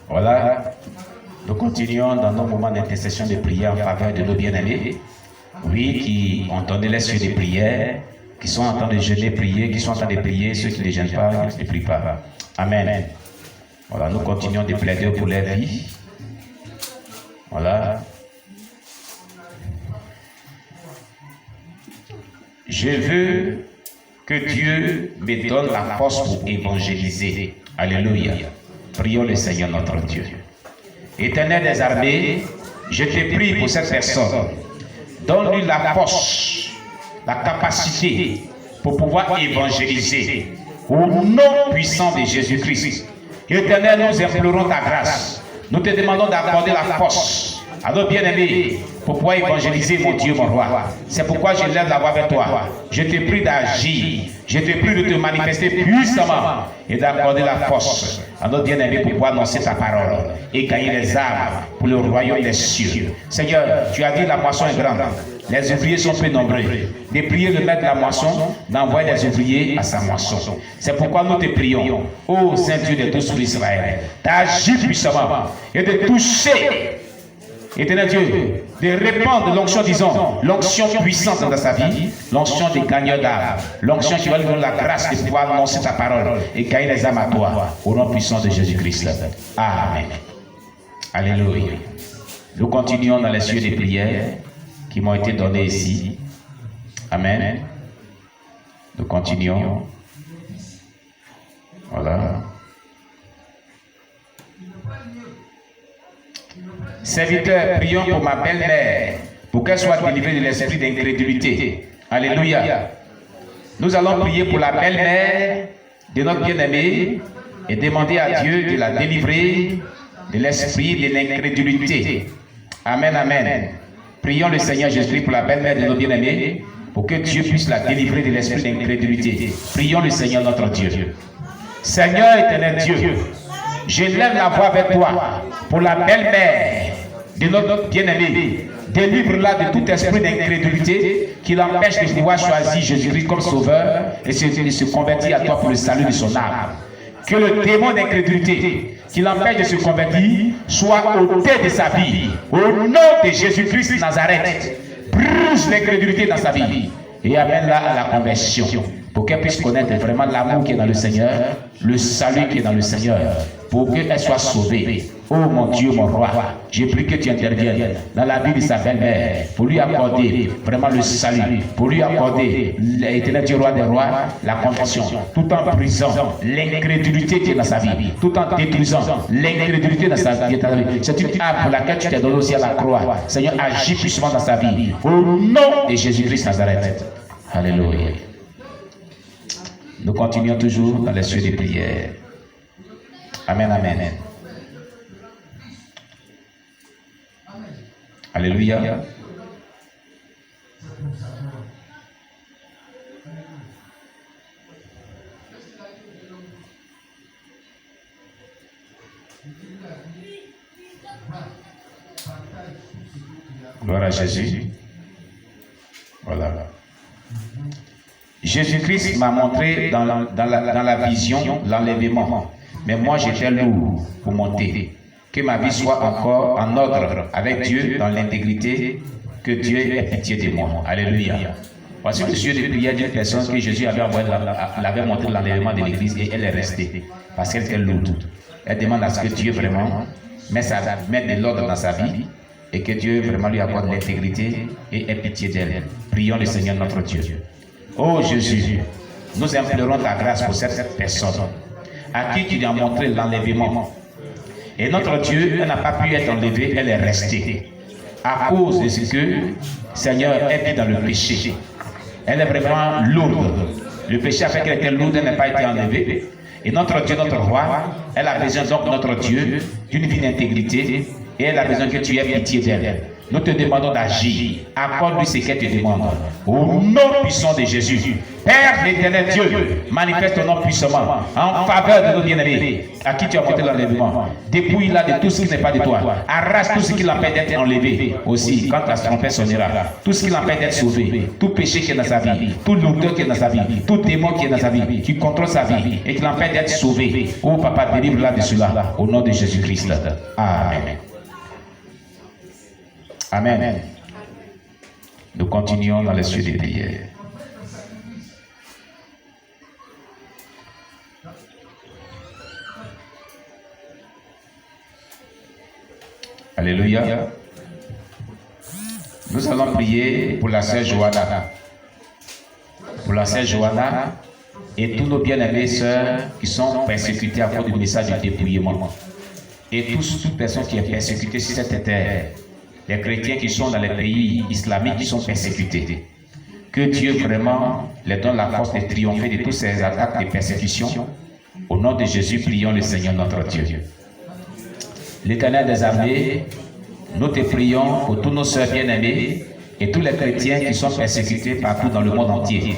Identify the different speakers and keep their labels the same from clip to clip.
Speaker 1: Voilà. Nous continuons dans nos moments d'intercession de prière en faveur de nos bien-aimés. Oui, qui ont donné les cieux de prière, qui sont en train de jeûner, prier, qui sont en train de prier, ceux qui ne jeûnent pas, qui ne prient pas. Amen. Voilà, nous continuons de plaider pour leur vie. Voilà. Je veux que Dieu me donne la force pour évangéliser. Alléluia. Prions le Seigneur notre Dieu. Éternel des armées, je te prie pour cette personne. Donne-lui la force, la capacité pour pouvoir évangéliser. Au nom puissant de Jésus-Christ. Éternel, nous implorons ta grâce. Nous te demandons d'accorder la force à nos bien-aimés pour pouvoir évangéliser, mon Dieu, mon roi. C'est pourquoi je lève la voix vers toi. Je te prie d'agir. Je te prie de te manifester puissamment et d'accorder la force à nos bien-aimés pour pouvoir annoncer ta parole et gagner les âmes pour le royaume des cieux. Seigneur, tu as dit la moisson est grande. Les ouvriers sont peu nombreux. De prier le maître de la moisson, d'envoyer les ouvriers à sa moisson. C'est pourquoi nous te prions, ô Saint-Dieu de tous Israël, d'agir puissamment et de toucher, éternel Dieu, de répandre l'onction, disons, l'onction puissante dans sa vie, l'onction des gagneurs d'âmes, l'onction qui va lui donner la grâce de pouvoir annoncer ta parole et gagner les âmes à toi, au nom puissant de Jésus-Christ. Amen. Alléluia. Nous continuons dans les cieux des prières qui m'ont été données ici. Amen. Nous continuons. Voilà. Serviteurs, prions pour ma belle-mère, pour qu'elle soit délivrée de l'esprit d'incrédulité. Alléluia. Nous allons prier pour la belle-mère de notre bien-aimé et demander à Dieu de la délivrer de l'esprit de l'incrédulité. Amen, amen. Prions le Seigneur Jésus pour la belle-mère de nos bien-aimés, pour que Dieu puisse la délivrer de l'esprit d'incrédulité. Prions le Seigneur notre Dieu. Seigneur éternel Dieu, je lève la voix vers toi pour la belle-mère de notre bien-aimé. Délivre-la de tout esprit d'incrédulité qui l'empêche de pouvoir choisir Jésus-Christ comme sauveur et de se convertir à toi pour le salut de son âme. Que le démon d'incrédulité qui l'empêche de se convertir soit ôté de sa vie. Au nom de Jésus-Christ Nazareth, brise l'incrédulité dans sa vie et amène-la à la conversion pour qu'elle puisse connaître vraiment l'amour qui est dans le Seigneur, le salut qui est dans le Seigneur, pour qu'elle soit sauvée. Oh mon Dieu, mon roi, j'ai prie que tu interviennes dans la vie de sa belle-mère pour lui accorder vraiment le salut, pour lui accorder l'éternel Dieu roi des rois, la conversion, tout en brisant l'incrédulité qui est dans sa vie, tout en détruisant l'incrédulité dans sa vie. C'est une âme pour laquelle tu t'es donné aussi à la croix. Seigneur, agis puissamment dans sa vie. Au nom de Jésus-Christ Nazareth. Alléluia. Nous continuons toujours dans les cieux des prières. Amen, amen. Alléluia. Gloire à Jésus. Voilà. Jésus-Christ m'a montré dans la vision l'enlèvement. Mais moi j'étais lourd pour monter. Que ma vie soit encore en ordre avec Dieu dans l'intégrité. Que Dieu ait pitié de moi. Alléluia. Voici le sujet de prière d'une personne que Jésus l'avait montré l'enlèvement de l'église et elle est restée. Parce qu'elle était lourde. Elle demande à ce que Dieu vraiment mette de l'ordre dans sa vie. Et que Dieu vraiment lui accorde l'intégrité et ait pitié d'elle. Prions le Seigneur notre Dieu. Oh Jésus, nous implorons ta grâce pour cette personne à qui tu lui as montré l'enlèvement. Et notre Dieu, elle n'a pas pu être enlevée, elle est restée. À cause de ce que, Seigneur, elle vit dans le péché. Elle est vraiment lourde. Le péché a fait qu'elle était lourde, elle n'a pas été enlevée. Et notre Dieu, notre roi, elle a besoin donc, notre Dieu, d'une vie d'intégrité. Et elle a besoin que tu aies pitié d'elle. Nous te demandons d'agir. Accorde-lui ce qu'elle te demande. Au nom puissant de Jésus. Père l'éternel Dieu, manifeste ton nom puissamment en faveur de nos bien-aimés à qui tu as monté l'enlèvement. Dépouille-la de tout ce qui n'est pas de toi. Arrache tout ce qui l'empêche d'être enlevé. Aussi, quand la trompette sonnera, tout ce qui l'empêche d'être sauvé, tout péché qui est dans sa vie, tout l'odeur qui est dans sa vie, tout démon qui est dans sa vie, qui contrôle sa vie et qui l'empêche d'être sauvé. Oh papa, délivre-la de cela au nom de Jésus-Christ. Amen. Amen. Nous continuons dans les cieux des prières. Alléluia. Nous allons prier pour la sœur Johanna. Pour la sœur Johanna et tous nos bien-aimés sœurs qui sont persécutés à cause du message du dépouillement. Et toute personne qui est persécutée sur cette terre. Les chrétiens qui sont dans les pays islamiques qui sont persécutés. Que Dieu vraiment leur donne la force de triompher de tous ces attaques de persécution. Au nom de Jésus, prions le Seigneur notre Dieu. L'Éternel des armées, nous te prions pour tous nos sœurs bien-aimées et tous les chrétiens qui sont persécutés partout dans le monde entier.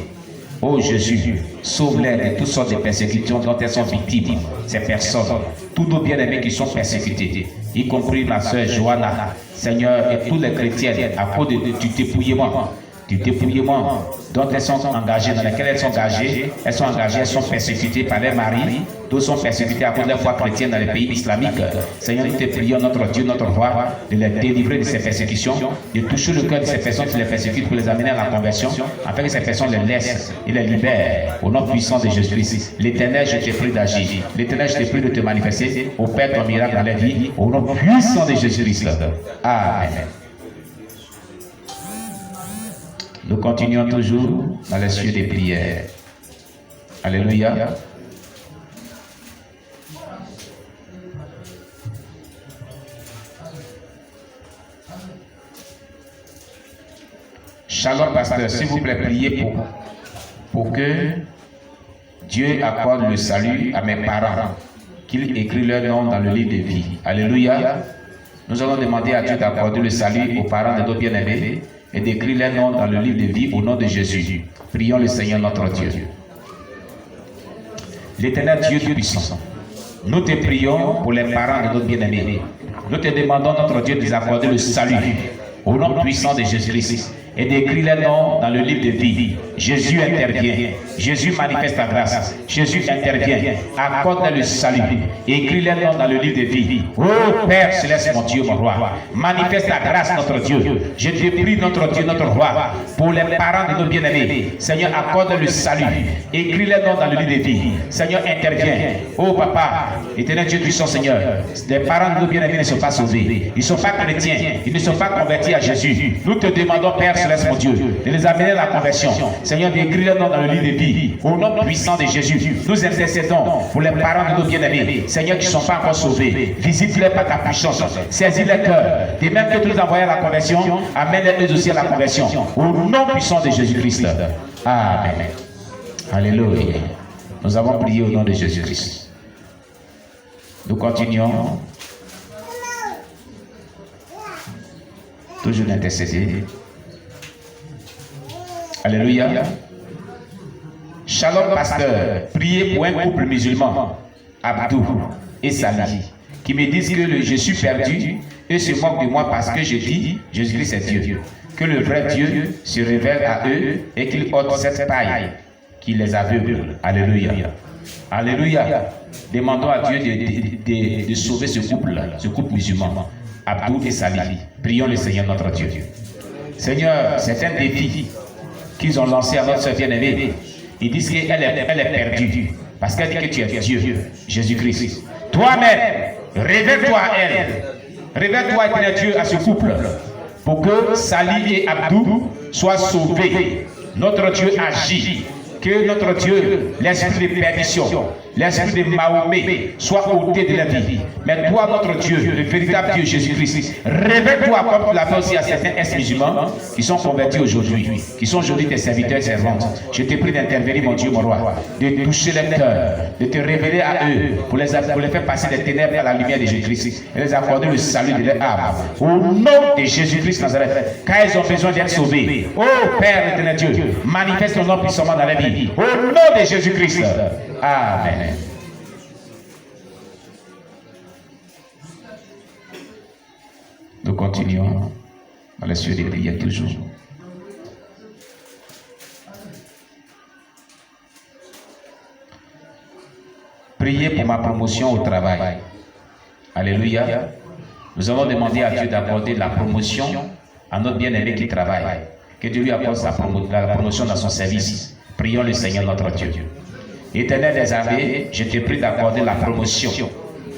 Speaker 1: Oh Jésus, sauve-les de toutes sortes de persécutions dont elles sont victimes, ces personnes, tous nos bien-aimés qui sont persécutés, y compris ma sœur Johanna, Seigneur, et tous les chrétiens à cause du dépouillement dont elles sont engagées, dans lesquelles elles sont engagées, elles sont persécutées par leurs maris, d'autres sont persécutés à cause de leur foi chrétienne dans les pays islamiques. Seigneur, nous te prions, notre Dieu, notre roi, de les délivrer de ces persécutions, de toucher le cœur de ces personnes qui les persécutent pour les amener à la conversion, afin que ces personnes les laissent et les libèrent au nom puissant de Jésus-Christ. L'Éternel, je te prie d'agir. L'Éternel, je te prie de te manifester. Opère ton miracle dans la vie, au nom puissant de Jésus-Christ. Amen. Nous continuons toujours dans les cieux des prières. Alléluia. Shalom, pasteur, s'il vous plaît, priez pour que Dieu accorde le salut à mes parents, qu'il écrit leur nom dans le livre de vie. Alléluia. Nous allons demander à Dieu d'accorder le salut aux parents de nos bien-aimés et d'écrire leur nom dans le livre de vie au nom de Jésus. Prions le Seigneur notre Dieu. L'Éternel Dieu Tout-Puissant, nous te prions pour les parents de notre bien-aimés. Nous te demandons, notre Dieu, de nous accorder le salut au nom puissant de Jésus-Christ et d'écrire les noms dans le livre de vie. Jésus intervient. Jésus manifeste ta grâce. Jésus intervient. Accorde le salut. Écris les noms dans le livre de vie. Oh Père Céleste, mon Dieu, mon roi. Manifeste ta grâce, notre Dieu. Je te prie, notre Dieu, notre roi, pour les parents de nos bien-aimés. Seigneur, accorde le salut. Écris les noms dans le livre de vie. Seigneur, intervient. Oh Papa, éternel Dieu puissant, Seigneur. Les parents de nos bien-aimés ne sont pas sauvés. Ils ne sont pas chrétiens. Ils ne sont pas convertis à Jésus. Nous te demandons, Père Céleste, mon Dieu, de les amener à la conversion. Seigneur, d'écrire les noms dans le livre de vie. Au nom puissant de Jésus, nous intercédons pour les parents de nos bien-aimés. Seigneur, qui ne sont pas encore sauvés. Visite-les par ta puissance. Saisis les cœurs. De même que tu les envoies à la conversion, amène-les aussi à la conversion. Au nom puissant de Jésus-Christ. Amen. Alléluia. Nous avons prié au nom de Jésus-Christ. Nous continuons. Toujours d'intercéder. Alléluia. Shalom, pasteur. Priez pour un couple musulman, Abdou et Sali, qui me disent que je suis perdu et se moquent de moi parce que je dis Jésus-Christ est Dieu. Que le vrai Dieu se révèle à eux et qu'il ôte cette paille qui les aveugle. Alléluia. Alléluia. Demandons à Dieu de sauver ce couple musulman, Abdou et Sali. Prions le Seigneur notre Dieu. Seigneur, c'est un défi qu'ils ont lancé à notre soeur bien-aimée. Ils disent qu'elle est perdue parce qu'elle dit que tu es Dieu, Jésus-Christ. Toi-même, révèle-toi à elle. Révèle-toi, éternel Dieu, à ce couple pour que Sali et Abdou soient sauvés. Notre Dieu agit. Que notre Dieu, l'esprit de perdition, l'esprit de Mahomet soit ôté de la vie. Mais toi, notre Dieu, le véritable Dieu Jésus-Christ, révèle-toi comme tu l'as fait aussi à certains ex-musulmans qui sont convertis aujourd'hui, qui sont aujourd'hui tes serviteurs et servantes. Je te prie d'intervenir, mon Dieu, mon roi, de toucher les cœurs, de te révéler à eux pour les faire passer des ténèbres à la lumière de Jésus-Christ et les accorder le salut de leur âme. Au nom de Jésus-Christ Nazareth, car ils ont besoin d'être sauvés. Oh Père éternel Dieu, manifeste ton nom puissamment dans la vie. Au nom de Jésus-Christ. Amen. Nous continuons dans les cieux des prières toujours. Priez pour ma promotion au travail. Alléluia. Nous allons demander à Dieu d'accorder la promotion à notre bien-aimé qui travaille. Que Dieu lui accorde la promotion dans son service. Prions le Seigneur notre Dieu. Éternel des armées, je te prie d'accorder la promotion.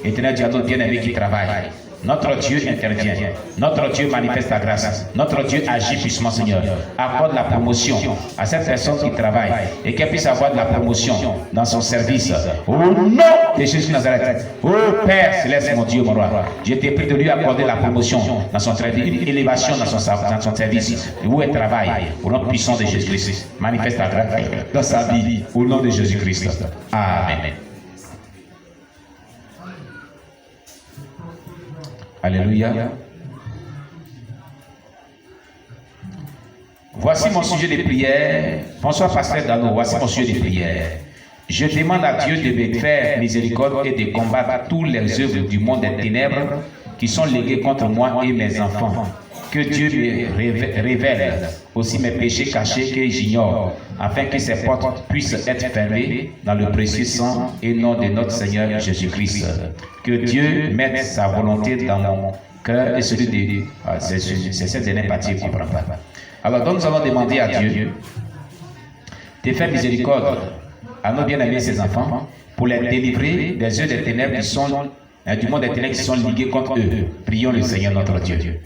Speaker 1: Éternel Dieu, à notre bien-aimé qui travaille. Notre Dieu intervient. Notre Dieu manifeste la grâce. Notre Dieu agit puissamment, Seigneur. Accorde la promotion à cette personne qui travaille et qu'elle puisse avoir de la promotion dans son service. Au nom de Jésus Nazareth. Ô Père Céleste, mon Dieu, mon roi, je te prie de lui accorder la promotion dans son travail, une élévation dans son service, où elle travaille. Au nom puissant de Jésus-Christ. Manifeste la grâce dans sa vie. Au nom de Jésus-Christ. Amen. Alléluia. Voici mon sujet de prière. Bonsoir, pasteur Dano. Voici mon sujet de prière. Je demande à Dieu de me faire miséricorde et de combattre tous les œuvres du monde des ténèbres qui sont léguées contre moi et mes enfants. Que Dieu me révèle aussi mes péchés cachés que j'ignore, afin que ces portes puissent être fermées dans le précieux sang et nom de notre Seigneur Jésus-Christ. Que Dieu mette sa volonté dans mon cœur et celui de... c'est cette dernière partie qui ne comprend pas. Alors donc nous allons demander à Dieu de faire miséricorde à nos bien-aimés et ses enfants pour les délivrer des œuvres des ténèbres qui sont du monde des ténèbres qui sont ligués contre eux. Prions le Seigneur notre Dieu.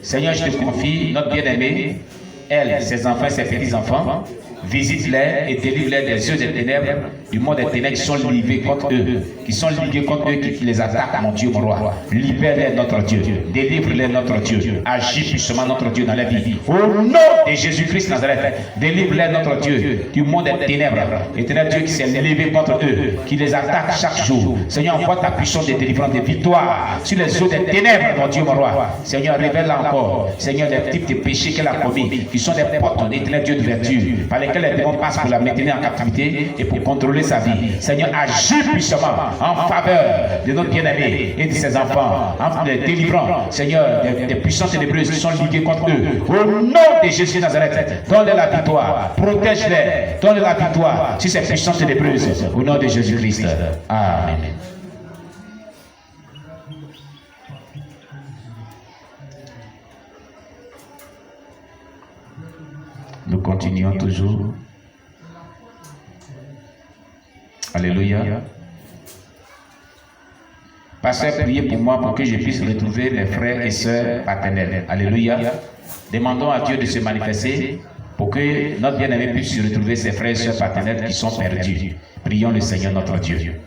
Speaker 1: Seigneur, je te confie notre bien-aimé, elle, ses enfants et ses petits-enfants, visite-les et délivre-les des yeux des ténèbres, du monde des ténèbres qui sont ligués contre eux, qui les attaquent, mon Dieu, mon roi. Libère-les, notre Dieu. Délivre-les, notre Dieu. Agis puissamment, notre Dieu, dans la vie. Au nom de Jésus-Christ Nazareth, délivre-les, notre Dieu, du monde des ténèbres. Éternel Dieu qui s'est levé contre eux, qui les attaque chaque jour. Seigneur, envoie ta puissance de délivrance, de victoire sur les eaux des ténèbres, mon Dieu, mon roi. Seigneur, révèle encore, Seigneur, des types de péchés qu'elle a commis, qui sont des portes, éternel Dieu de vertu, par lesquelles les démons passent pour la maintenir en captivité et pour contrôler sa vie. Seigneur, agis puissamment en faveur de notre bien-aimé et de ses enfants, en les délivrant, Seigneur, des puissances ténébreuses qui sont liguées contre eux. Au nom de Jésus Nazareth, donne-les la victoire, protège-les, donne-les la victoire sur ces puissances ténébreuses. Au nom de Jésus-Christ. Amen. Nous continuons toujours. Alléluia. Pasteur, priez pour moi pour que je puisse retrouver mes frères et sœurs paternels. Alléluia. Demandons à Dieu de se manifester pour que notre bien-aimé puisse retrouver ses frères et sœurs paternels qui sont perdus. Prions le Seigneur notre Dieu.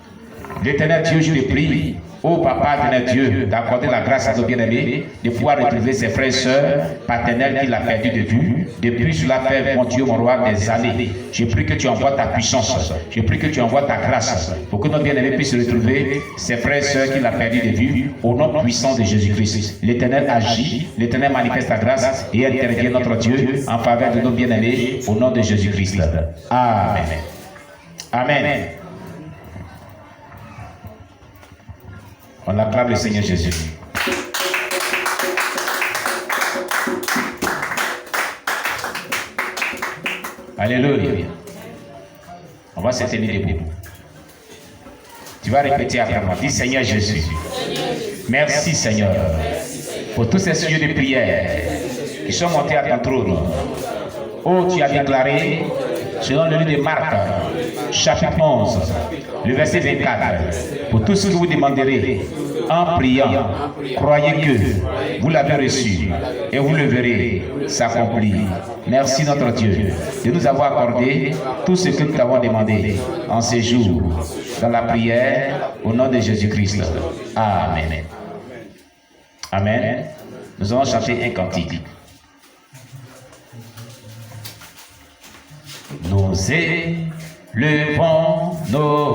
Speaker 1: L'éternel Dieu, je te prie, ô Papa éternel Dieu, d'accorder la grâce à nos bien-aimés, de pouvoir retrouver ses frères et sœurs paternels qu'il a perdus de vue, depuis cela fait, mon Dieu, mon roi, des années. Je prie que tu envoies ta puissance, je prie que tu envoies ta grâce, pour que nos bien-aimés puissent retrouver ses frères et sœurs qu'il a perdus de vue, au nom puissant de Jésus-Christ. L'Éternel agit, l'Éternel manifeste ta grâce et intervient notre Dieu en faveur de nos bien-aimés, au nom de Jésus-Christ. Amen. Amen. On acclame le Seigneur Jésus. Alléluia. On va se tenir debout. Tu vas répéter après moi. Dis Seigneur Jésus. Merci Seigneur pour tous ces sujets de prière qui sont montés à ton trône. Oh, tu as déclaré, selon le livre de Marc, chapitre 11, le verset 24, pour tout ce que vous demanderez en priant, croyez que vous l'avez reçu et vous le verrez s'accomplir. Merci notre Dieu de nous avoir accordé tout ce que nous t'avons demandé en ces jours, dans la prière, au nom de Jésus-Christ. Amen. Amen. Nous allons chanter un cantique. Nous élevons nos